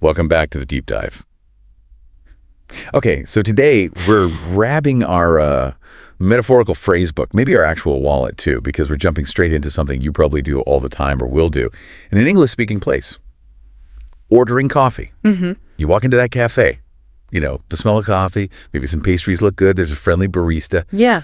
Welcome back to the deep dive. Okay, so today we're grabbing our metaphorical phrase book, maybe our actual wallet too, because we're jumping straight into something you probably do all the time or will do in an English-speaking place. Ordering coffee. You walk into that cafe, the smell of coffee, maybe some pastries look good, there's a friendly barista. Yeah.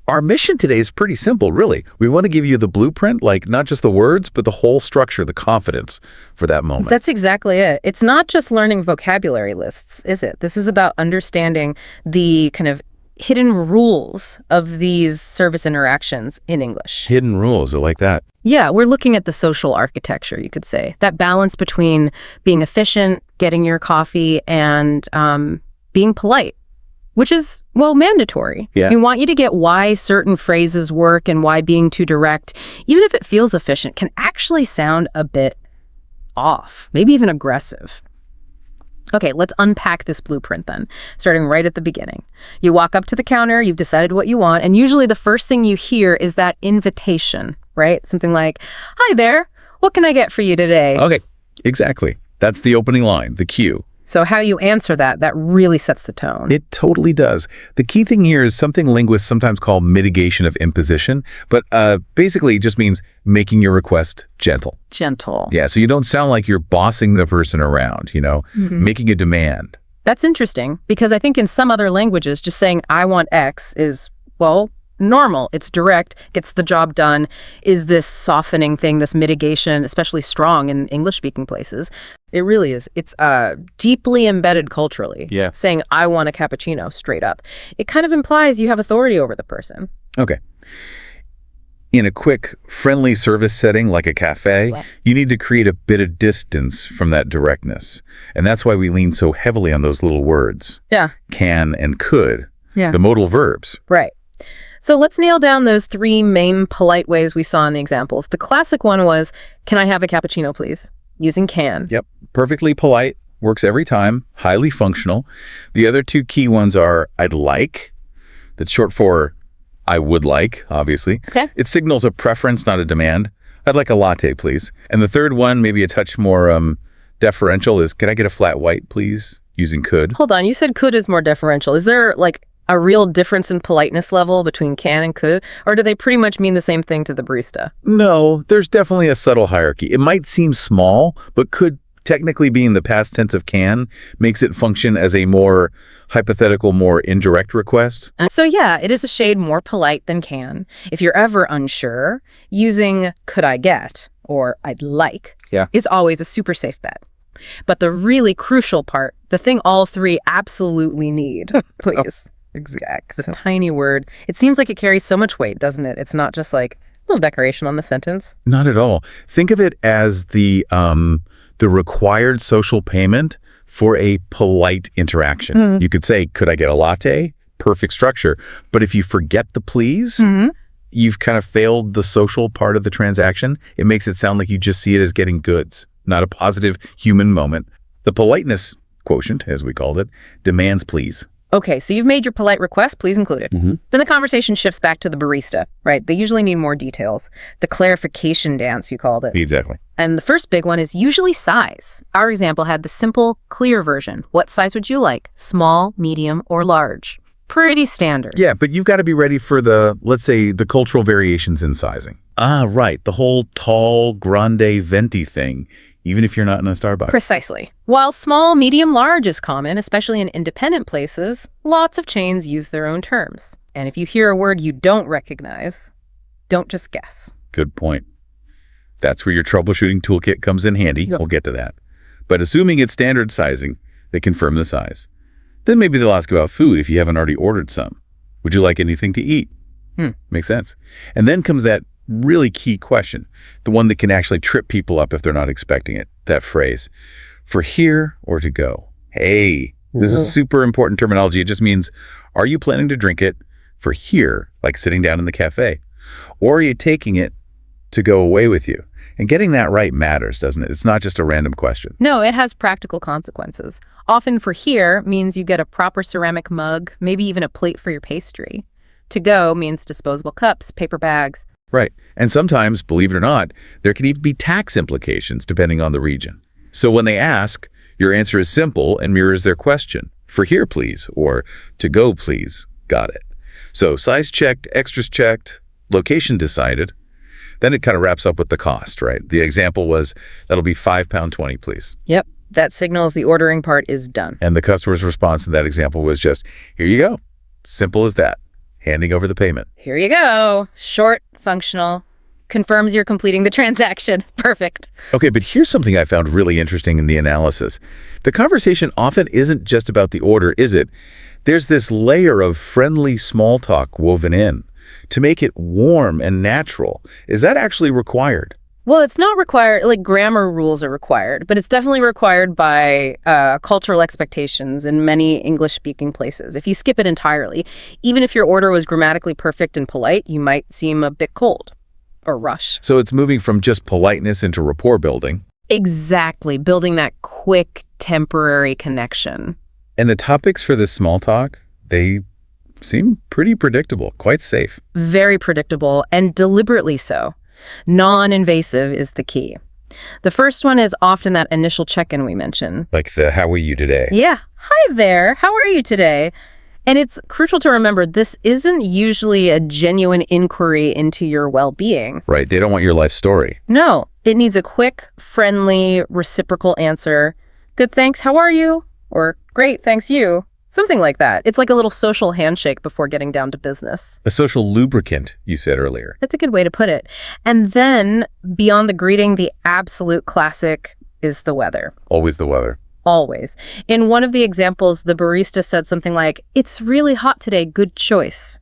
Our mission today is pretty simple, really. We want to give you the blueprint, like not just the words, but the whole structure, the confidence for that moment. That's exactly it. It's not just learning vocabulary lists, is it? This is about understanding the kind of hidden rules of these service interactions in English. Hidden rules, I like that. Yeah, we're looking at the social architecture, you could say. That balance between being efficient, getting your coffee, and being polite. Which is, well, mandatory. Yeah. We want you to get why certain phrases work and why being too direct, even if it feels efficient, can actually sound a bit off, maybe even aggressive. Okay, let's unpack this blueprint then, starting right at the beginning. You walk up to the counter, you've decided what you want, and usually the first thing you hear is that invitation, right? Something like, "Hi there, what can I get for you today?" Okay, exactly. That's the opening line, the cue. So how you answer that really sets the tone. It totally does. The key thing here is something linguists sometimes call mitigation of imposition, but basically it just means making your request gentle. Gentle. Yeah, so you don't sound like you're bossing the person around, making a demand. That's interesting because I think in some other languages, just saying, "I want X" is, well, normal. It's direct, gets the job done. Is this softening thing, this mitigation, especially strong in English-speaking places? It really is. It's deeply embedded culturally. Yeah. Saying, "I want a cappuccino," straight up. It kind of implies you have authority over the person. Okay. In a quick, friendly service setting like a cafe, you need to create a bit of distance from that directness. And that's why we lean so heavily on those little words. Yeah. Can and could. Yeah. The modal verbs. Right. So let's nail down those three main polite ways we saw in the examples. The classic one was, "Can I have a cappuccino, please?" Using can. Yep. Perfectly polite. Works every time. Highly functional. The other two key ones are "I'd like." That's short for "I would like," obviously. Okay. It signals a preference, not a demand. "I'd like a latte, please." And the third one, maybe a touch more deferential, is "Can I get a flat white, please?" Using could. Hold on. You said could is more deferential. Is there a real difference in politeness level between can and could? Or do they pretty much mean the same thing to the barista? No, there's definitely a subtle hierarchy. It might seem small, but could, technically being the past tense of can, makes it function as a more hypothetical, more indirect request. So yeah, it is a shade more polite than can. If you're ever unsure, using "could I get" or "I'd like" is always a super safe bet. But the really crucial part, the thing all three absolutely need, please. Exact. It's a tiny word. It seems like it carries so much weight, doesn't it? It's not just like a little decoration on the sentence. Not at all. Think of it as the required social payment for a polite interaction. You could say, "Could I get a latte?" Perfect structure. But if you forget the please, you've kind of failed the social part of the transaction. It makes it sound like you just see it as getting goods, not a positive human moment. The politeness quotient, as we called it, demands please. Okay, so you've made your polite request, please include it. Then the conversation shifts back to the barista, right? They usually need more details. The clarification dance, you called it. Exactly. And the first big one is usually size. Our example had the simple, clear version. What size would you like? Small, medium, or large? Pretty standard. Yeah, but you've got to be ready for let's say, the cultural variations in sizing. Ah, right. The whole tall, grande, venti thing, even if you're not in a Starbucks. Precisely. While small, medium, large is common, especially in independent places, lots of chains use their own terms. And if you hear a word you don't recognize, don't just guess. Good point. That's where your troubleshooting toolkit comes in handy. We'll get to that. But assuming it's standard sizing, they confirm the size. Then maybe they'll ask about food if you haven't already ordered some. Would you like anything to eat? Makes sense. And then comes that really key question, the one that can actually trip people up if they're not expecting it, that phrase, "For here or to go?" Hey, this is super important terminology. It just means, are you planning to drink it for here, like sitting down in the cafe? Or are you taking it to go away with you? And getting that right matters, doesn't it? It's not just a random question. No, it has practical consequences. Often for here means you get a proper ceramic mug, maybe even a plate for your pastry. To go means disposable cups, paper bags. Right. And sometimes, believe it or not, there can even be tax implications depending on the region. So when they ask, Your answer is simple and mirrors their question. For here, please, or to go, please. Got it. So size checked, extras checked, location decided. Then it kind of wraps up with the cost, right? The example was, that'll be £5.20, please. Yep. That signals the ordering part is done. And the customer's response in that example was just, here you go. Simple as that. Handing over the payment. Here you go. Short, functional. Confirms you're completing the transaction. Perfect. Okay, but here's something I found really interesting in the analysis. The conversation often isn't just about the order, is it? There's this layer of friendly small talk woven in to make it warm and natural. Is that actually required? Well, it's not required, like grammar rules are required, but it's definitely required by cultural expectations in many English-speaking places. If you skip it entirely, even if your order was grammatically perfect and polite, you might seem a bit cold or rush. So it's moving from just politeness into rapport building. Exactly, building that quick, temporary connection. And the topics for this small talk, they seem pretty predictable, quite safe. Very predictable, and deliberately so. Non-invasive is the key. The first one is often that initial check-in we mentioned. Like the how are you today? Yeah. Hi there. How are you today? And it's crucial to remember this isn't usually a genuine inquiry into your well-being. Right. They don't want your life story. No. It needs a quick, friendly, reciprocal answer. Good, thanks. How are you? Or great, thanks, you. Something like that. It's like a little social handshake before getting down to business. A social lubricant, you said earlier. That's a good way to put it. And then, beyond the greeting, the absolute classic is the weather. Always the weather. Always. In one of the examples, the barista said something like, "It's really hot today, good choice,"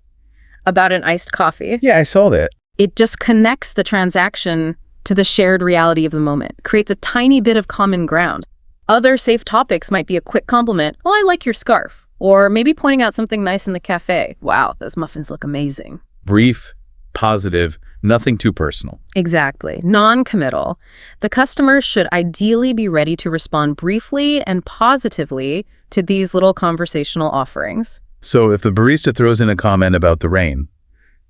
about an iced coffee. Yeah, I saw that. It just connects the transaction to the shared reality of the moment, creates a tiny bit of common ground. Other safe topics might be a quick compliment. "Oh, I like your scarf." Or maybe pointing out something nice in the cafe. "Wow, those muffins look amazing." Brief, positive, nothing too personal. Exactly. Non-committal. The customer should ideally be ready to respond briefly and positively to these little conversational offerings. So if the barista throws in a comment about the rain,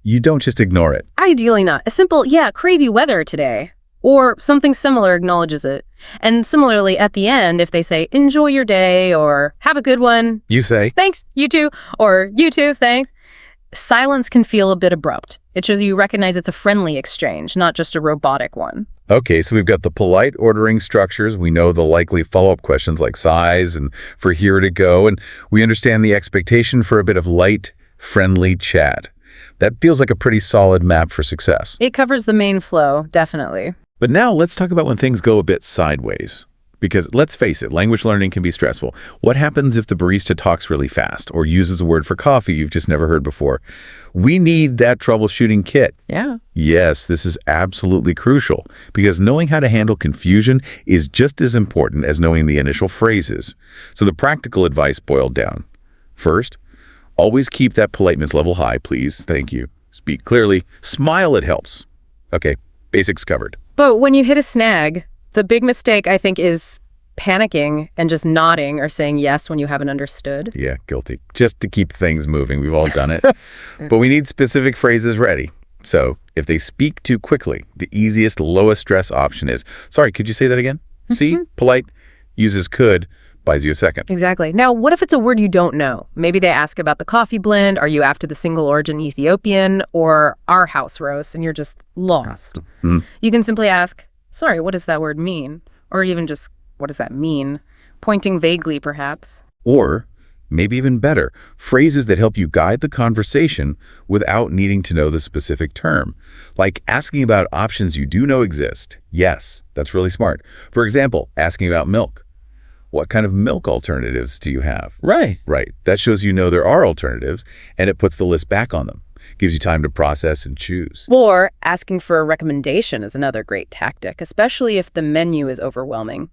you don't just ignore it. Ideally not. A simple, "Yeah, crazy weather today." Or something similar acknowledges it. And similarly, at the end, if they say, "Enjoy your day," or "Have a good one," You say, "Thanks, you too," or "You too, thanks," silence can feel a bit abrupt. It shows you recognize it's a friendly exchange, not just a robotic one. okay, so we've got the polite ordering structures. We know the likely follow-up questions like size and for here to go. And we understand the expectation for a bit of light, friendly chat. That feels like a pretty solid map for success. It covers the main flow, definitely. But now let's talk about when things go a bit sideways. Because let's face it, language learning can be stressful. What happens if the barista talks really fast or uses a word for coffee you've just never heard before? We need that troubleshooting kit. Yeah. Yes, this is absolutely crucial because knowing how to handle confusion is just as important as knowing the initial phrases. So the practical advice boiled down. First, always keep that politeness level high, please. Thank you. Speak clearly. Smile, it helps. Okay, basics covered. But when you hit a snag, the big mistake, I think, is panicking and just nodding or saying yes when you haven't understood. Yeah, guilty. Just to keep things moving. We've all done it. But we need specific phrases ready. So if they speak too quickly, the easiest, lowest stress option is, "Sorry, could you say that again?" See? Polite uses could, buys you a second. Exactly. Now, what if it's a word you don't know? Maybe they ask about the coffee blend, are you after the single origin Ethiopian, or our house roast, and you're just lost. You can simply ask, "Sorry, what does that word mean?" Or even just, "What does that mean?" Pointing vaguely, perhaps. Or, maybe even better, phrases that help you guide the conversation without needing to know the specific term. Like asking about options you do know exist. Yes, that's really smart. For example, asking about milk. What kind of milk alternatives do you have? Right. Right. That shows you know there are alternatives, and it puts the list back on them. Gives you time to process and choose. Or asking for a recommendation is another great tactic, especially if the menu is overwhelming.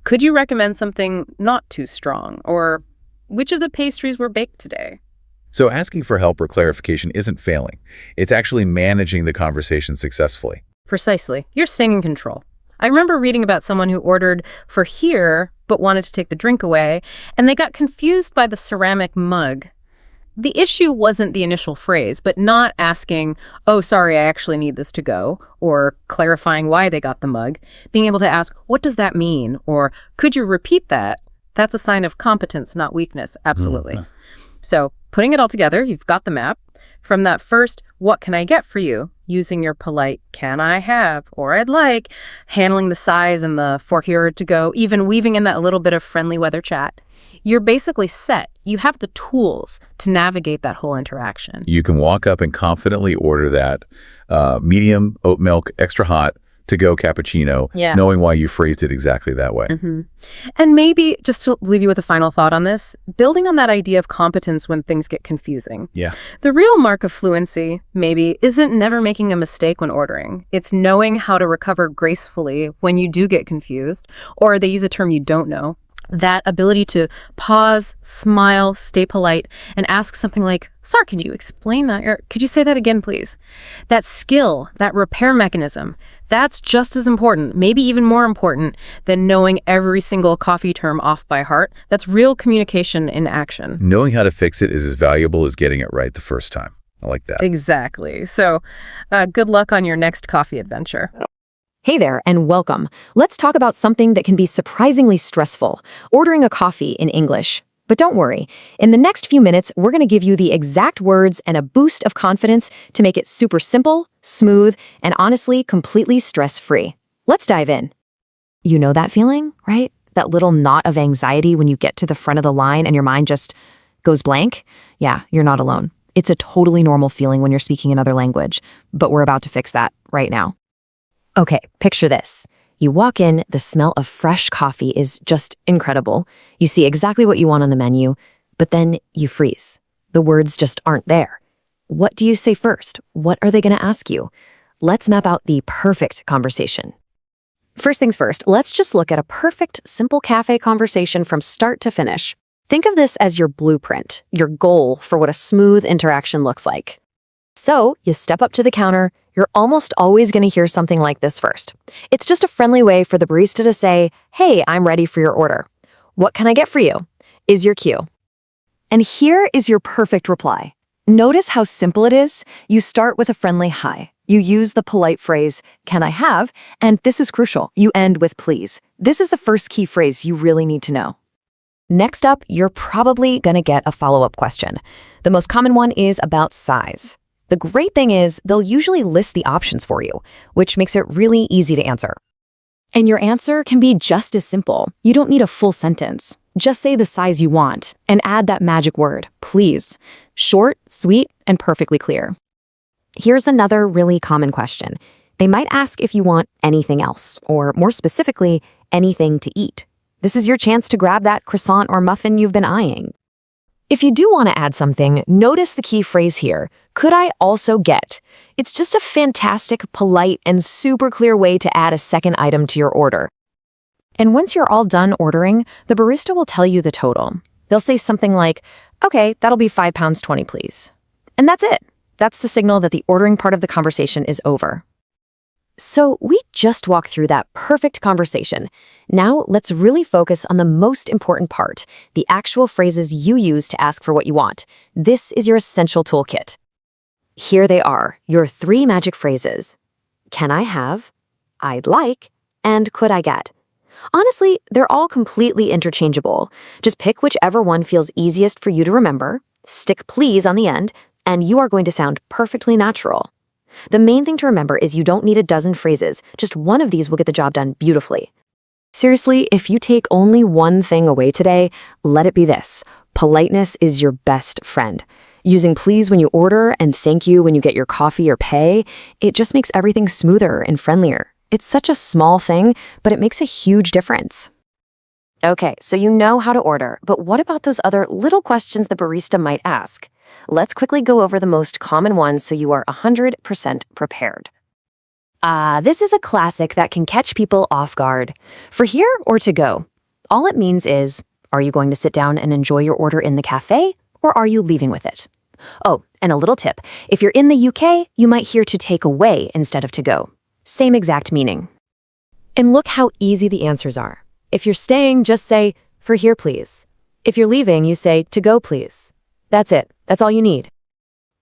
Could you recommend something not too strong? Or which of the pastries were baked today? So asking for help or clarification isn't failing. It's actually managing the conversation successfully. Precisely. You're staying in control. I remember reading about someone who ordered for here, but wanted to take the drink away, and they got confused by the ceramic mug. The issue wasn't the initial phrase, but not asking, "Oh, sorry, I actually need this to go," or clarifying why they got the mug. Being able to ask, "What does that mean?" or "Could you repeat that?" That's a sign of competence, not weakness. Absolutely. Mhm. So putting it all together, you've got the map. From that first, what can I get for you? Using your polite, can I have, or I'd like, handling the size and the for here to go, even weaving in that little bit of friendly weather chat. You're basically set. You have the tools to navigate that whole interaction. You can walk up and confidently order that medium oat milk, extra hot, to-go cappuccino, Yeah. knowing why you phrased it exactly that way. And maybe, just to leave you with a final thought on this, building on that idea of competence when things get confusing. Yeah. The real mark of fluency, maybe, isn't never making a mistake when ordering. It's knowing how to recover gracefully when you do get confused, or they use a term you don't know. That ability to pause, smile, stay polite, and ask something like, "Sorry, can you explain that?" Or, "Could you say that again, please?" That skill, that repair mechanism, that's just as important, maybe even more important than knowing every single coffee term off by heart. That's real communication in action. Knowing how to fix it is as valuable as getting it right the first time. I like that. Exactly. So, good luck on your next coffee adventure. Hey there, and welcome. Let's talk about something that can be surprisingly stressful, ordering a coffee in English. But don't worry, in the next few minutes, we're going to give you the exact words and a boost of confidence to make it super simple, smooth, and honestly, completely stress-free. Let's dive in. You know that feeling, right? That little knot of anxiety when you get to the front of the line and your mind just goes blank? Yeah, you're not alone. It's a totally normal feeling when you're speaking another language, but we're about to fix that right now. Okay, picture this. You walk in, the smell of fresh coffee is just incredible. You see exactly what you want on the menu, but then you freeze. The words just aren't there. What do you say first? What are they going to ask you? Let's map out the perfect conversation. First things first, let's just look at a perfect, simple cafe conversation from start to finish. Think of this as your blueprint, your goal for what a smooth interaction looks like. So, you step up to the counter, you're almost always going to hear something like this first. It's just a friendly way for the barista to say, "Hey, I'm ready for your order. What can I get for you? Is your cue?" And here is your perfect reply. Notice how simple it is. You start with a friendly hi. You use the polite phrase, "Can I have?" And this is crucial. You end with "please." This is the first key phrase you really need to know. Next up, you're probably going to get a follow-up question. The most common one is about size. The great thing is they'll usually list the options for you, which makes it really easy to answer. And your answer can be just as simple. You don't need a full sentence. Just say the size you want and add that magic word, please. Short, sweet, and perfectly clear. Here's another really common question. They might ask if you want anything else, or more specifically, anything to eat. This is your chance to grab that croissant or muffin you've been eyeing. If you do want to add something, notice the key phrase here, "Could I also get?" It's just a fantastic, polite, and super clear way to add a second item to your order. And once you're all done ordering, the barista will tell you the total. They'll say something like, "Okay, that'll be £5.20, please." And that's it. That's the signal that the ordering part of the conversation is over. So we just walked through that perfect conversation. Now let's really focus on the most important part, the actual phrases you use to ask for what you want. This is your essential toolkit. Here they are, your 3 magic phrases. Can I have, I'd like, and could I get? Honestly, they're all completely interchangeable. Just pick whichever one feels easiest for you to remember, stick please on the end, and you are going to sound perfectly natural. The main thing to remember is you don't need a dozen phrases. Just one of these will get the job done beautifully. Seriously, if you take only one thing away today, let it be this. Politeness is your best friend. Using please when you order and thank you when you get your coffee or pay, it just makes everything smoother and friendlier. It's such a small thing, but it makes a huge difference. Okay, so you know how to order, but what about those other little questions the barista might ask? Let's quickly go over the most common ones so you are 100% prepared. This is a classic that can catch people off guard. For here or to go? All it means is, are you going to sit down and enjoy your order in the cafe, or are you leaving with it? Oh, and a little tip. If you're in the UK, you might hear to take away instead of to go. Same exact meaning. And look how easy the answers are. If you're staying, just say, for here, please. If you're leaving, you say, to go, please. That's it. That's all you need.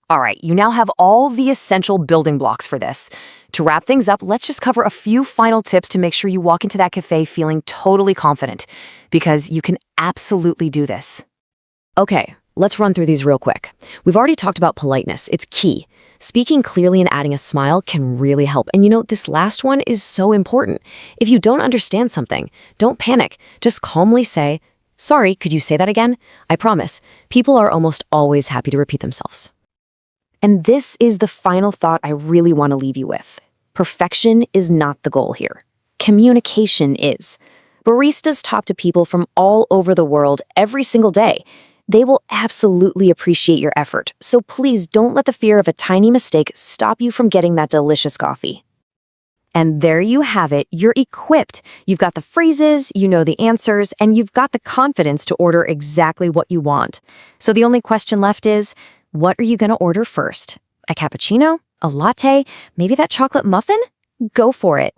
All right, you now have all the essential building blocks for this. To wrap things up, let's just cover a few final tips to make sure you walk into that cafe feeling totally confident, because you can absolutely do this. Okay, let's run through these real quick. We've already talked about politeness. It's key. Speaking clearly and adding a smile can really help. And this last one is so important. If you don't understand something, don't panic. Just calmly say, "Sorry, could you say that again?" I promise, people are almost always happy to repeat themselves. And this is the final thought I really want to leave you with. Perfection is not the goal here. Communication is. Baristas talk to people from all over the world every single day. They will absolutely appreciate your effort, so please don't let the fear of a tiny mistake stop you from getting that delicious coffee. And there you have it. You're equipped. You've got the phrases, you know the answers, and you've got the confidence to order exactly what you want. So the only question left is, what are you going to order first? A cappuccino? A latte? Maybe that chocolate muffin? Go for it.